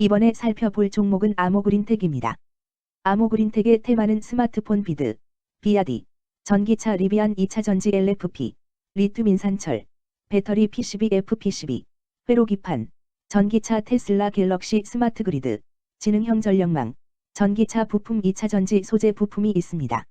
이번에 살펴볼 종목은 아모그린텍입니다. 아모그린텍의 테마는 스마트폰 비드, 비아디, 전기차 리비안 2차전지 LFP, 리튬 인산철, 배터리 PCB FPCB, 회로기판, 전기차 테슬라 갤럭시 스마트 그리드, 지능형 전력망, 전기차 부품 2차전지 소재 부품이 있습니다.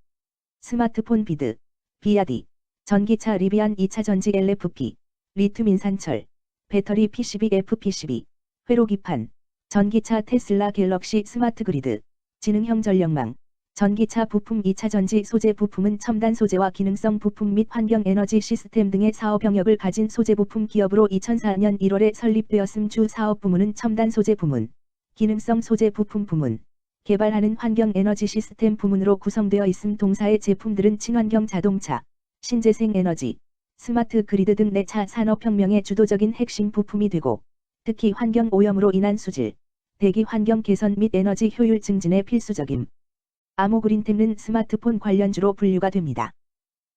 스마트폰 비드, 비아디, 전기차 리비안 2차전지 LFP, 리튬 인산철, 배터리 PCB FPCB, 회로기판, 전기차 테슬라 갤럭시 스마트 그리드, 지능형 전력망, 전기차 부품 2차전지 소재 부품은 첨단 소재와 기능성 부품 및 환경 에너지 시스템 등의 사업 영역을 가진 소재 부품 기업으로 2004년 1월에 설립되었음. 주 사업 부문은 첨단 소재 부문, 기능성 소재 부품 부문, 개발하는 환경 에너지 시스템 부문으로 구성되어 있음. 동사의 제품들은 친환경 자동차, 신재생 에너지, 스마트 그리드 등 내차 산업혁명의 주도적인 핵심 부품이 되고, 특히 환경 오염으로 인한 수질, 대기 환경 개선 및 에너지 효율 증진에 필수적임. 아모그린텍은 스마트폰 관련주로 분류가 됩니다.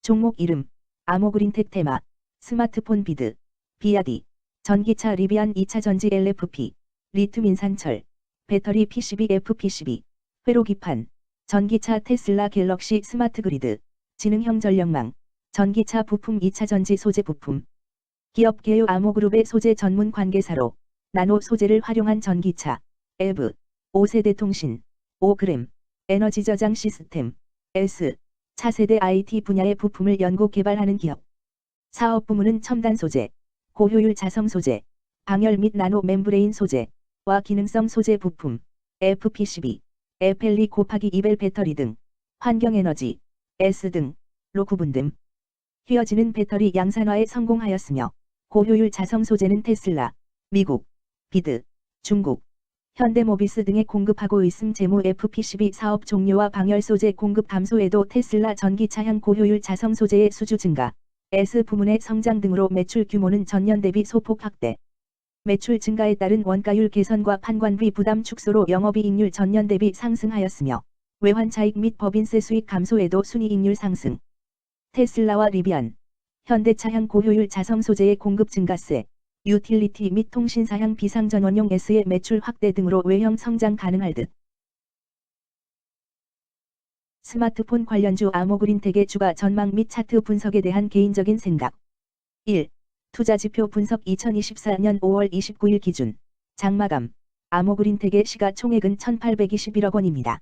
종목 이름, 아모그린텍 테마, 스마트폰 비드, 비아디, 전기차 리비안 2차전지 LFP, 리튬 인산철, 배터리 PCB FPCB, 회로기판, 전기차 테슬라 갤럭시 스마트 그리드, 지능형 전력망, 전기차 부품 2차전지 소재 부품. 기업 개요 아모그룹의 소재 전문 관계사로 나노 소재를 활용한 전기차, EV, 5세대 통신, 5g, 에너지 저장 시스템, S, 차세대 IT 분야의 부품을 연구 개발하는 기업. 사업 부문은 첨단 소재, 고효율 자성 소재, 방열 및 나노 멤브레인 소재와 기능성 소재 부품, FPCB, 에펠리 곱하기 이벨 배터리 등, 환경 에너지, S 등로 구분됨. 휘어지는 배터리 양산화에 성공하였으며, 고효율 자성 소재는 테슬라, 미국, 비드, 중국, 현대모비스 등에 공급하고 있음. 재무 FPCB 사업 종료와 방열 소재 공급 감소에도 테슬라 전기차형 고효율 자성 소재의 수주 증가, S 부문의 성장 등으로 매출 규모는 전년 대비 소폭 확대. 매출 증가에 따른 원가율 개선과 판관비 부담 축소로 영업이익률 전년 대비 상승하였으며, 외환차익 및 법인세 수익 감소에도 순이익률 상승. 테슬라와 리비안, 현대차형 고효율 자성 소재의 공급 증가세, 유틸리티 및 통신사형 비상전원용 S의 매출 확대 등으로 외형 성장 가능할 듯. 스마트폰 관련주 아모그린텍의 주가 전망 및 차트 분석에 대한 개인적인 생각. 1. 투자지표 분석 2024년 5월 29일 기준 장마감 아모그린텍의 시가총액은 1,821억 원입니다.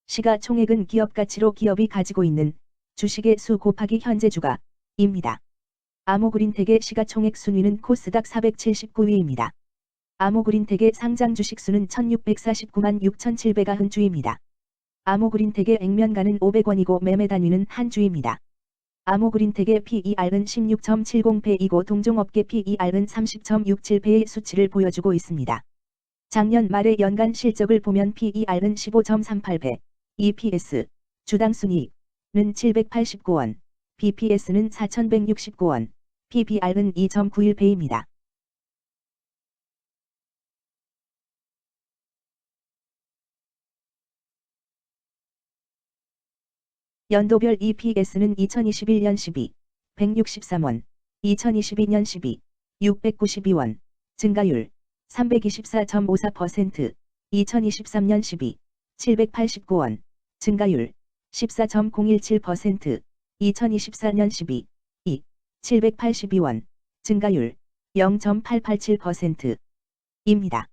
시가총액은 기업가치로 기업이 가지고 있는 주식의 수 곱하기 현재 주가입니다. 아모그린텍의 시가총액 순위는 코스닥 479위입니다. 아모그린텍의 상장 주식수는 1649만 6790주입니다. 아모그린텍의 액면가는 500원이고 매매 단위는 한 주입니다. 아모그린텍의 PER은 16.70배이고 동종업계 PER은 30.67배의 수치를 보여주고 있습니다. 작년 말의 연간 실적을 보면 PER은 15.38배, EPS, 주당 순이익은 789원, BPS는 4,169원, PBR은 2.91배입니다. 연도별 EPS는 2021년 12, 163원, 2022년 12, 692원, 증가율 324.54%, 2023년 12, 789원, 증가율 14.017%, 2024년 12, 782원, 증가율 0.887%입니다.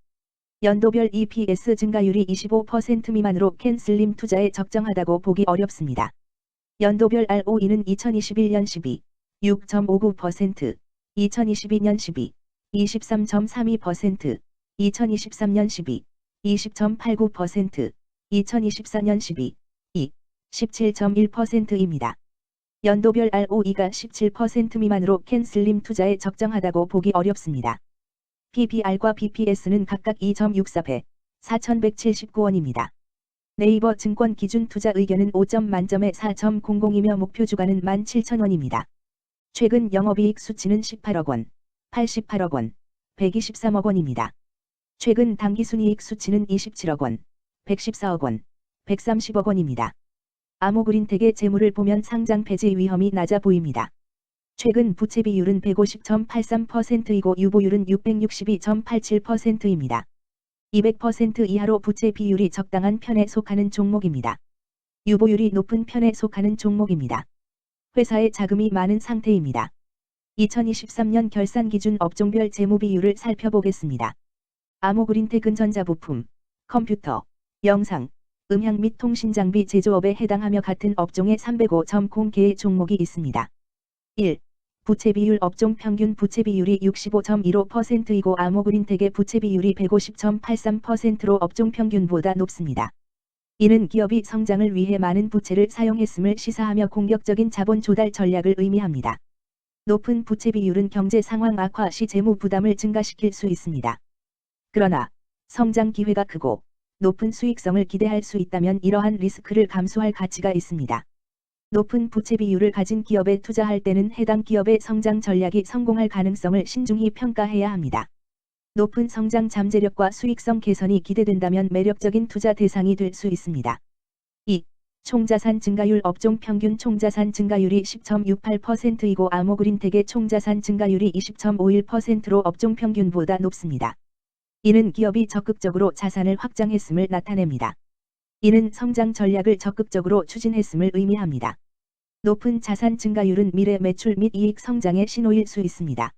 연도별 EPS 증가율이 25% 미만으로 캔슬림 투자에 적정하다고 보기 어렵습니다. 연도별 ROE는 2021년 12, 6.59%, 2022년 12, 23.32%, 2023년 12, 20.89%, 2024년 12, 17.1%입니다. 연도별 ROE가 17% 미만으로 캔슬림 투자에 적정하다고 보기 어렵습니다. PBR과 BPS는 각각 2.64배, 4,179원입니다. 네이버 증권 기준 투자 의견은 5점 만점에 4.00이며 목표 주가는 17,000원입니다. 최근 영업이익 수치는 18억 원, 88억 원, 123억 원입니다. 최근 당기순이익 수치는 27억 원, 114억 원, 130억 원입니다. 아모그린텍의 재물을 보면 상장 폐지 위험이 낮아 보입니다. 최근 부채 비율은 150.83%이고 유보율은 662.87%입니다. 200% 이하로 부채 비율이 적당한 편에 속하는 종목입니다. 유보율이 높은 편에 속하는 종목입니다. 회사의 자금이 많은 상태입니다. 2023년 결산 기준 업종별 재무 비율을 살펴보겠습니다. 아모그린텍은 전자부품, 컴퓨터, 영상, 음향 및 통신 장비 제조업에 해당하며 같은 업종에 305.0개의 종목이 있습니다. 1. 부채 비율 업종 평균 부채 비율이 65.15%이고 아모그린텍의 부채 비율이 150.83%로 업종 평균보다 높습니다. 이는 기업이 성장을 위해 많은 부채를 사용했음을 시사하며 공격적인 자본 조달 전략을 의미합니다. 높은 부채 비율은 경제 상황 악화 시 재무 부담을 증가시킬 수 있습니다. 그러나 성장 기회가 크고 높은 수익성을 기대할 수 있다면 이러한 리스크를 감수할 가치가 있습니다. 높은 부채 비율을 가진 기업에 투자할 때는 해당 기업의 성장 전략이 성공할 가능성을 신중히 평가해야 합니다. 높은 성장 잠재력과 수익성 개선이 기대된다면 매력적인 투자 대상이 될 수 있습니다. 2. 총자산 증가율 업종 평균 총자산 증가율이 10.68%이고 아모그린텍의 총자산 증가율이 20.51%로 업종 평균보다 높습니다. 이는 기업이 적극적으로 자산을 확장했음을 나타냅니다. 이는 성장 전략을 적극적으로 추진했음을 의미합니다. 높은 자산 증가율은 미래 매출 및 이익 성장의 신호일 수 있습니다.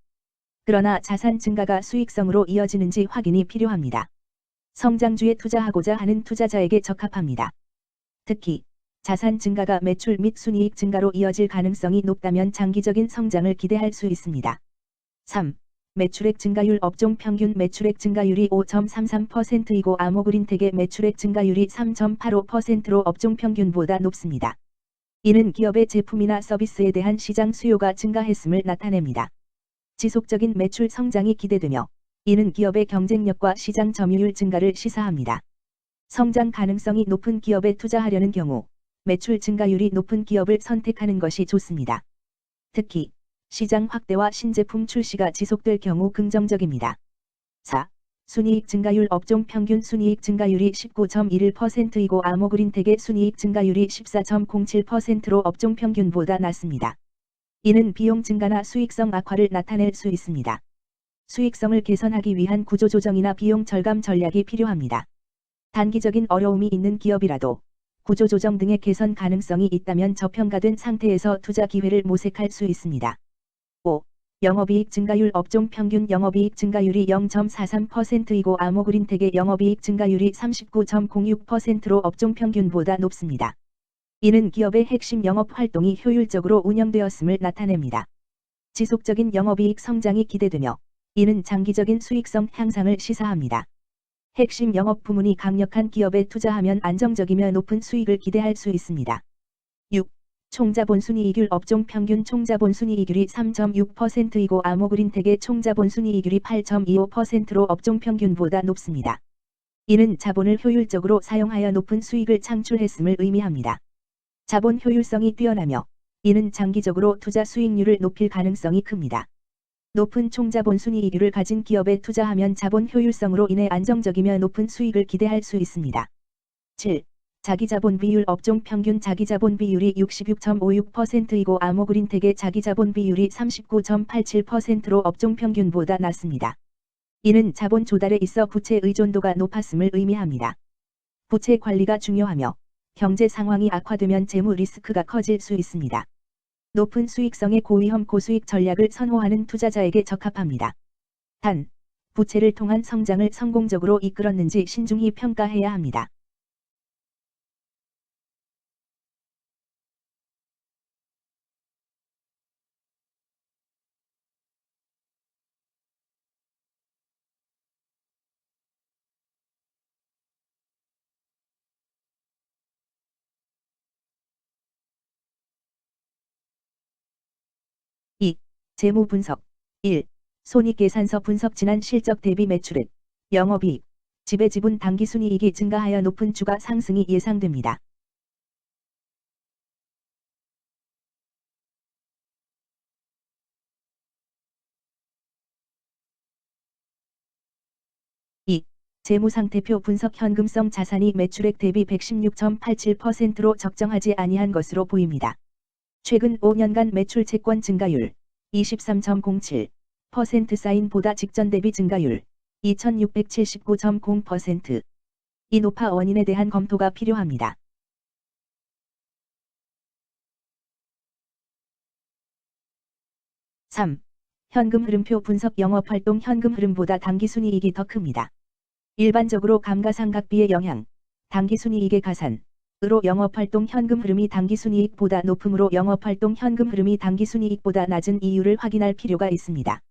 그러나 자산 증가가 수익성으로 이어지는지 확인이 필요합니다. 성장주에 투자하고자 하는 투자자에게 적합합니다. 특히 자산 증가가 매출 및 순이익 증가로 이어질 가능성이 높다면 장기적인 성장을 기대할 수 있습니다. 3. 매출액 증가율 업종 평균 매출액 증가율이 5.33%이고 아모그린텍의 매출액 증가율이 3.85%로 업종 평균보다 높습니다. 이는 기업의 제품이나 서비스에 대한 시장 수요가 증가했음을 나타냅니다. 지속적인 매출 성장이 기대되며 이는 기업의 경쟁력과 시장 점유율 증가를 시사합니다. 성장 가능성이 높은 기업에 투자하려는 경우 매출 증가율이 높은 기업을 선택하는 것이 좋습니다. 특히 시장 확대와 신제품 출시가 지속될 경우 긍정적입니다. 4. 순이익 증가율 업종 평균 순이익 증가율이 19.11%이고 아모그린텍의 순이익 증가율이 14.07%로 업종 평균보다 낮습니다. 이는 비용 증가나 수익성 악화를 나타낼 수 있습니다. 수익성을 개선하기 위한 구조조정이나 비용 절감 전략이 필요합니다. 단기적인 어려움이 있는 기업이라도 구조조정 등의 개선 가능성이 있다면 저평가된 상태에서 투자 기회를 모색할 수 있습니다. 5. 영업이익 증가율 업종 평균 영업이익 증가율이 0.43%이고 아모그린텍의 영업이익 증가율이 39.06%로 업종 평균보다 높습니다. 이는 기업의 핵심 영업 활동이 효율적으로 운영되었음을 나타냅니다. 지속적인 영업이익 성장이 기대되며 이는 장기적인 수익성 향상을 시사합니다. 핵심 영업 부문이 강력한 기업에 투자하면 안정적이며 높은 수익을 기대할 수 있습니다. 6. 총자본순이익률 업종 평균 총자본순이익률이 3.6%이고 아모그린텍의 총자본순이익률이 8.25%로 업종 평균보다 높습니다. 이는 자본을 효율적으로 사용하여 높은 수익을 창출했음을 의미합니다. 자본 효율성이 뛰어나며 이는 장기적으로 투자 수익률을 높일 가능성이 큽니다. 높은 총자본순이익률을 가진 기업에 투자하면 자본 효율성으로 인해 안정적이며 높은 수익을 기대할 수 있습니다. 7. 자기자본 비율 업종 평균 자기자본 비율이 66.56%이고 아모그린텍의 자기자본 비율이 39.87%로 업종 평균보다 낮습니다. 이는 자본 조달에 있어 부채 의존도가 높았음을 의미합니다. 부채 관리가 중요하며 경제 상황이 악화되면 재무 리스크가 커질 수 있습니다. 높은 수익성의 고위험 고수익 전략을 선호하는 투자자에게 적합합니다. 단, 부채를 통한 성장을 성공적으로 이끌었는지 신중히 평가해야 합니다. 재무 분석 1. 손익계산서 분석 지난 실적 대비 매출액, 영업이익, 지배지분 당기순이익이 증가하여 높은 주가 상승이 예상됩니다. 재무상태표 분석 현금성 자산이 매출액 대비 116.87%로 적정하지 아니한 것으로 보입니다. 최근 5년간 매출 채권 증가율 23.07% 사인 보다 직전 대비 증가율 2679.0%. 이 높아 원인에 대한 검토가 필요합니다. (3) 현금 흐름표 분석. 영업활동 현금 흐름보다 당기순이익이 더 큽니다. 일반적으로 감가상각비의 영향, 당기순이익의 가산으로 영업활동 현금 흐름이 당기순이익보다 높으므로 영업활동 현금 흐름이 당기순이익보다 낮은 이유를 확인할 필요가 있습니다.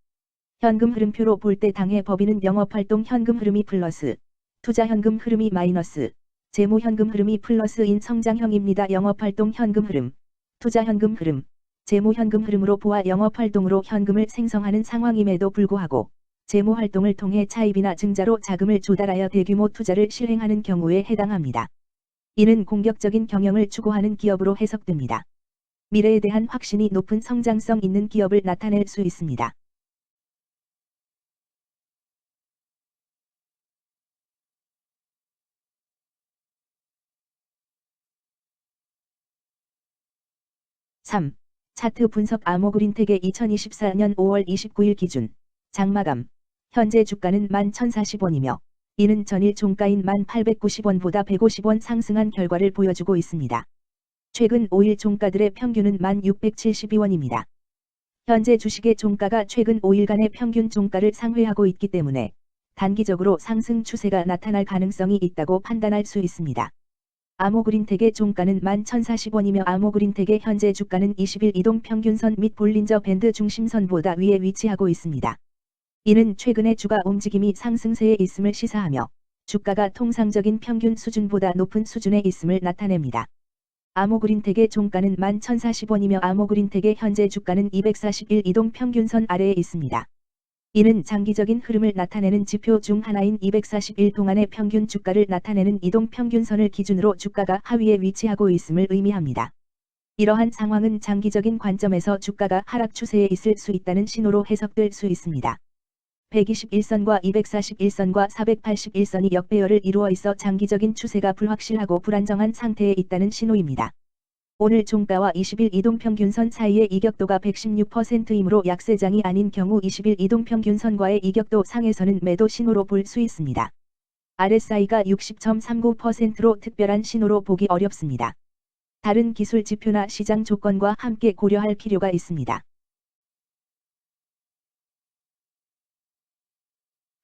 현금 흐름표로 볼 때 당해 법인은 영업활동 현금 흐름이 플러스, 투자 현금 흐름이 마이너스, 재무 현금 흐름이 플러스인 성장형입니다. 영업활동 현금 흐름, 투자 현금 흐름, 재무 현금 흐름으로 보아 영업활동으로 현금을 생성하는 상황임에도 불구하고 재무 활동을 통해 차입이나 증자로 자금을 조달하여 대규모 투자를 실행하는 경우에 해당합니다. 이는 공격적인 경영을 추구하는 기업으로 해석됩니다. 미래에 대한 확신이 높은 성장성 있는 기업을 나타낼 수 있습니다. (3) 차트 분석. 아모그린텍의 2024년 5월 29일 기준 장마감 현재 주가는 11,040원이며 이는 전일 종가인 1,890원보다 150원 상승한 결과를 보여주고 있습니다. 최근 5일 종가들의 평균은 1,672원입니다. 현재 주식의 종가가 최근 5일간의 평균 종가를 상회하고 있기 때문에 단기적으로 상승 추세가 나타날 가능성이 있다고 판단할 수 있습니다. 아모그린텍의 종가는 11,040원이며 아모그린텍의 현재 주가는 20일 이동평균선 및 볼린저 밴드 중심선보다 위에 위치하고 있습니다. 이는 최근의 주가 움직임이 상승세에 있음을 시사하며 주가가 통상적인 평균 수준보다 높은 수준에 있음을 나타냅니다. 아모그린텍의 종가는 11,040원이며 아모그린텍의 현재 주가는 241 이동평균선 아래에 있습니다. 이는 장기적인 흐름을 나타내는 지표 중 하나인 241 동안의 평균 주가를 나타내는 이동평균선을 기준으로 주가가 하위에 위치하고 있음을 의미합니다. 이러한 상황은 장기적인 관점에서 주가가 하락 추세에 있을 수 있다는 신호로 해석될 수 있습니다. 121선과 241선과 481선이 역배열을 이루어 있어 장기적인 추세가 불확실하고 불안정한 상태에 있다는 신호입니다. 오늘 종가와 20일 이동평균선 사이의 이격도가 116%이므로 약세장이 아닌 경우 20일 이동평균선과의 이격도 상에서는 매도 신호로 볼 수 있습니다. RSI가 60.39%로 특별한 신호로 보기 어렵습니다. 다른 기술 지표나 시장 조건과 함께 고려할 필요가 있습니다.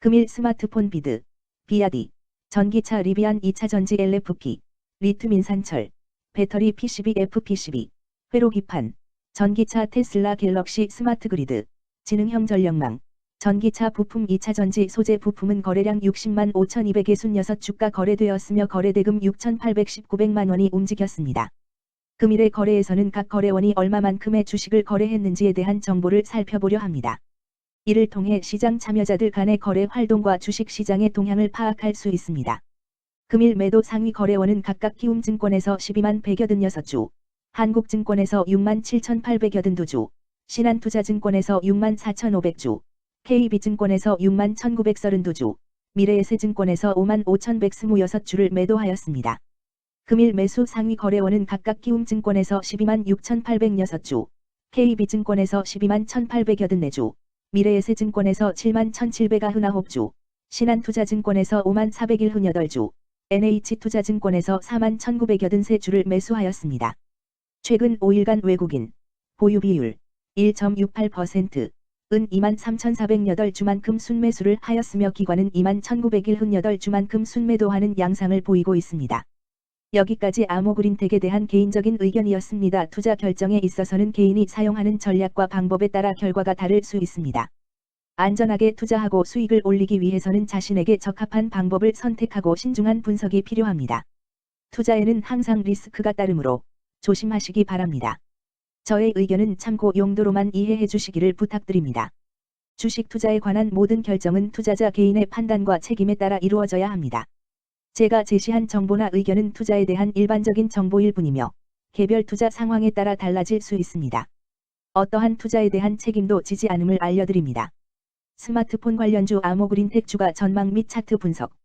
금일 스마트폰 비드, 비아디, 전기차 리비안 2차전지 LFP, 리튬 인산철, 배터리 PCB FPCB, 회로기판, 전기차 테슬라 갤럭시 스마트 그리드, 지능형 전력망, 전기차 부품 2차전지 소재 부품은 거래량 60만 5,266 주가 거래되었으며 거래대금 6,819백만 원이 움직였습니다. 금일의 거래에서는 각 거래원이 얼마만큼의 주식을 거래했는지에 대한 정보를 살펴보려 합니다. 이를 통해 시장 참여자들 간의 거래 활동과 주식 시장의 동향을 파악할 수 있습니다. 금일 매도 상위 거래원은 각각 키움증권에서 12만 186주, 한국증권에서 6만 7,882주, 신한투자증권에서 6만 4,500주, KB증권에서 6만 1,932주, 미래에셋증권에서 5만 5,126주를 매도하였습니다. 금일 매수 상위 거래원은 각각 키움증권에서 12만 6,806주, KB증권에서 12만 1,884주, 미래에셋증권에서 7만 1,799주, 신한투자증권에서 5만 401주, NH투자증권에서 4만 1,983주를 매수하였습니다. 최근 5일간 외국인 보유 비율 1.68%, 은 23,408주만큼 순매수를 하였으며 기관은 21,978주만큼 순매도하는 양상을 보이고 있습니다. 여기까지 아모그린텍에 대한 개인적인 의견이었습니다. 투자 결정에 있어서는 개인이 사용하는 전략과 방법에 따라 결과가 다를 수 있습니다. 안전하게 투자하고 수익을 올리기 위해서는 자신에게 적합한 방법을 선택하고 신중한 분석이 필요합니다. 투자에는 항상 리스크가 따르므로 조심하시기 바랍니다. 저의 의견은 참고 용도로만 이해해 주시기를 부탁드립니다. 주식 투자에 관한 모든 결정은 투자자 개인의 판단과 책임에 따라 이루어져야 합니다. 제가 제시한 정보나 의견은 투자에 대한 일반적인 정보일 뿐이며 개별 투자 상황에 따라 달라질 수 있습니다. 어떠한 투자에 대한 책임도 지지 않음을 알려드립니다. 스마트폰 관련주 아모그린텍 주가 전망 및 차트 분석.